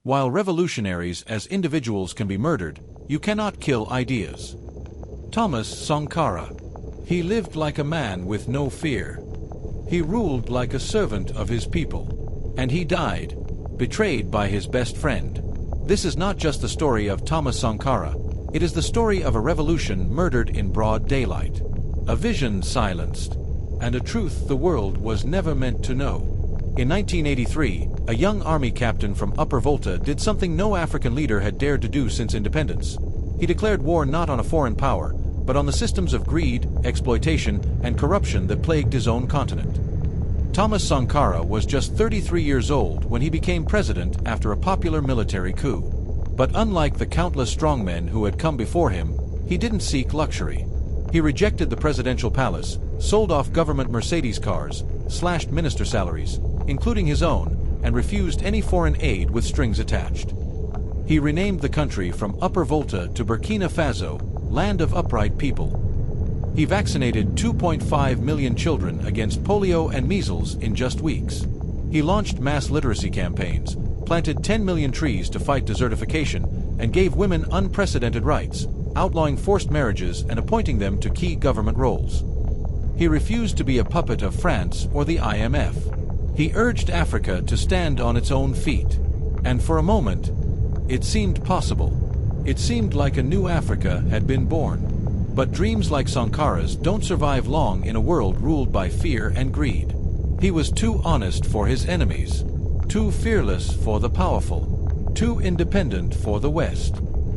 While revolutionaries as individuals can be murdered, you cannot kill ideas. Thomas Sankara. He lived like a man with no fear. He ruled like a servant of his people. And he died, betrayed by his best friend. This is not just the story of Thomas Sankara, it is the story of a revolution murdered in broad daylight, a vision silenced, and a truth the world was never meant to know. In 1983, a young army captain from Upper Volta did something no African leader had dared to do since independence. He declared war not on a foreign power, but on the systems of greed, exploitation, and corruption that plagued his own continent. Thomas Sankara was just 33 years old when he became president after a popular military coup. But unlike the countless strongmen who had come before him, he didn't seek luxury. He rejected the presidential palace, sold off government Mercedes cars, slashed minister salaries, including his own, and refused any foreign aid with strings attached. He renamed the country from Upper Volta to Burkina Faso, land of upright people. He vaccinated 2.5 million children against polio and measles in just weeks. He launched mass literacy campaigns, planted 10 million trees to fight desertification, and gave women unprecedented rights, outlawing forced marriages and appointing them to key government roles. He refused to be a puppet of France or the IMF. He urged Africa to stand on its own feet. And for a moment, it seemed possible. It seemed like a new Africa had been born. But dreams like Sankara's don't survive long in a world ruled by fear and greed. He was too honest for his enemies, too fearless for the powerful, too independent for the West.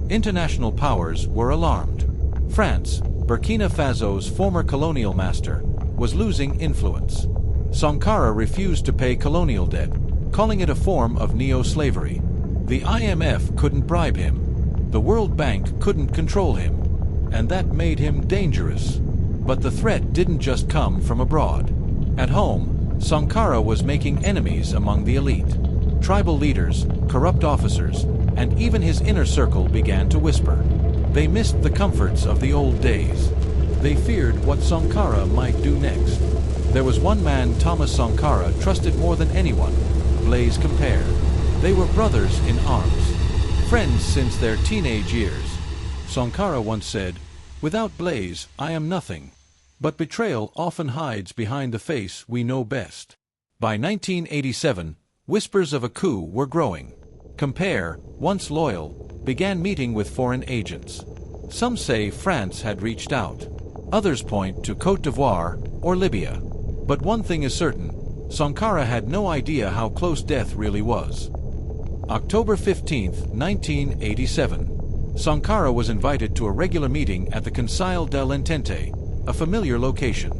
International powers were alarmed. France, Burkina Faso's former colonial master, was losing influence. Sankara refused to pay colonial debt, calling it a form of neo-slavery. The IMF couldn't bribe him. The World Bank couldn't control him. And that made him dangerous. But the threat didn't just come from abroad. At home, Sankara was making enemies among the elite. Tribal leaders, corrupt officers, and even his inner circle began to whisper. They missed the comforts of the old days. They feared what Sankara might do next. There was one man Thomas Sankara trusted more than anyone, Blaise Compaoré. They were brothers in arms, friends since their teenage years. Sankara once said, "Without Blaise, I am nothing." But betrayal often hides behind the face we know best. By 1987, whispers of a coup were growing. Compaoré, once loyal, began meeting with foreign agents. Some say France had reached out. Others point to Côte d'Ivoire or Libya. But one thing is certain, Sankara had no idea how close death really was. October 15, 1987. Sankara was invited to a regular meeting at the Conseil de l'Entente, a familiar location.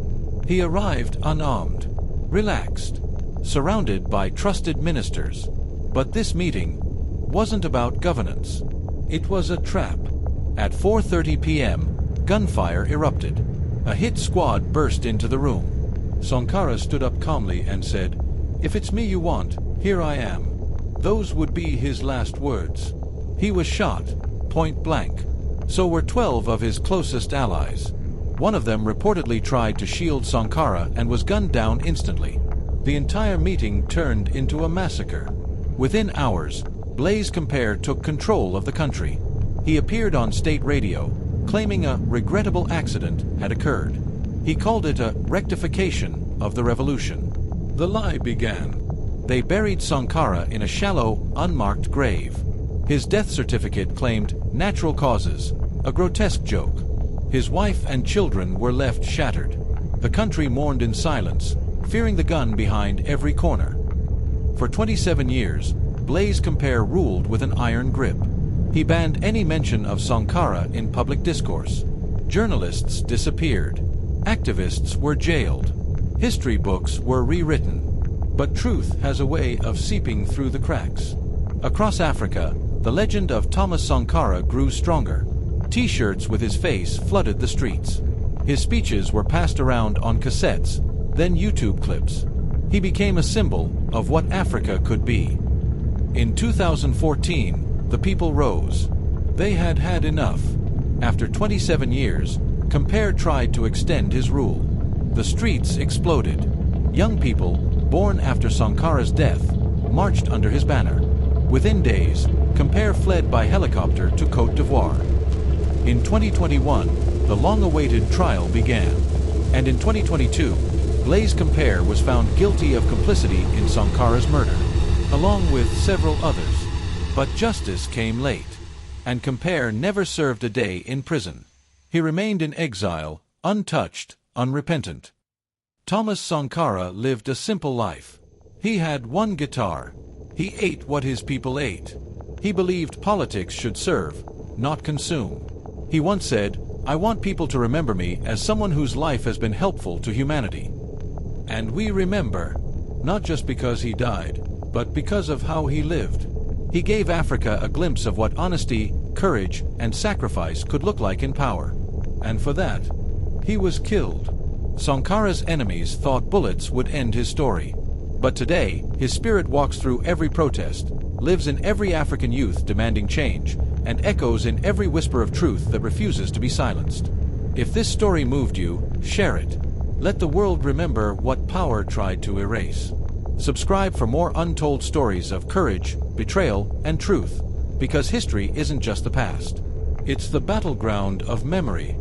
He arrived unarmed, relaxed, surrounded by trusted ministers. But this meeting wasn't about governance. It was a trap. At 4:30 p.m., gunfire erupted. A hit squad burst into the room. Sankara stood up calmly and said, "If it's me you want, here I am." Those would be his last words. He was shot, point blank. So were 12 of his closest allies. One of them reportedly tried to shield Sankara and was gunned down instantly. The entire meeting turned into a massacre. Within hours, Blaise Compaoré took control of the country. He appeared on state radio, claiming a regrettable accident had occurred. He called it a rectification of the revolution. The lie began. They buried Sankara in a shallow, unmarked grave. His death certificate claimed natural causes, a grotesque joke. His wife and children were left shattered. The country mourned in silence, fearing the gun behind every corner. For 27 years, Blaise Compaoré ruled with an iron grip. He banned any mention of Sankara in public discourse. Journalists disappeared. Activists were jailed. History books were rewritten. But truth has a way of seeping through the cracks. Across Africa, the legend of Thomas Sankara grew stronger. T-shirts with his face flooded the streets. His speeches were passed around on cassettes, then YouTube clips. He became a symbol of what Africa could be. In 2014, the people rose. They had had enough. After 27 years, Compaoré tried to extend his rule. The streets exploded. Young people, born after Sankara's death, marched under his banner. Within days, Compaoré fled by helicopter to Côte d'Ivoire. In 2021, the long-awaited trial began, and in 2022, Blaise Compaoré was found guilty of complicity in Sankara's murder, along with several others. But justice came late, and Compaoré never served a day in prison. He remained in exile, untouched, unrepentant. Thomas Sankara lived a simple life. He had one guitar. He ate what his people ate. He believed politics should serve, not consume. He once said, "I want people to remember me as someone whose life has been helpful to humanity." And we remember, not just because he died, but because of how he lived. He gave Africa a glimpse of what honesty, courage, and sacrifice could look like in power. And for that, he was killed. Sankara's enemies thought bullets would end his story. But today, his spirit walks through every protest, lives in every African youth demanding change, and echoes in every whisper of truth that refuses to be silenced. If this story moved you, share it. Let the world remember what power tried to erase. Subscribe for more untold stories of courage, betrayal, and truth, because history isn't just the past. It's the battleground of memory.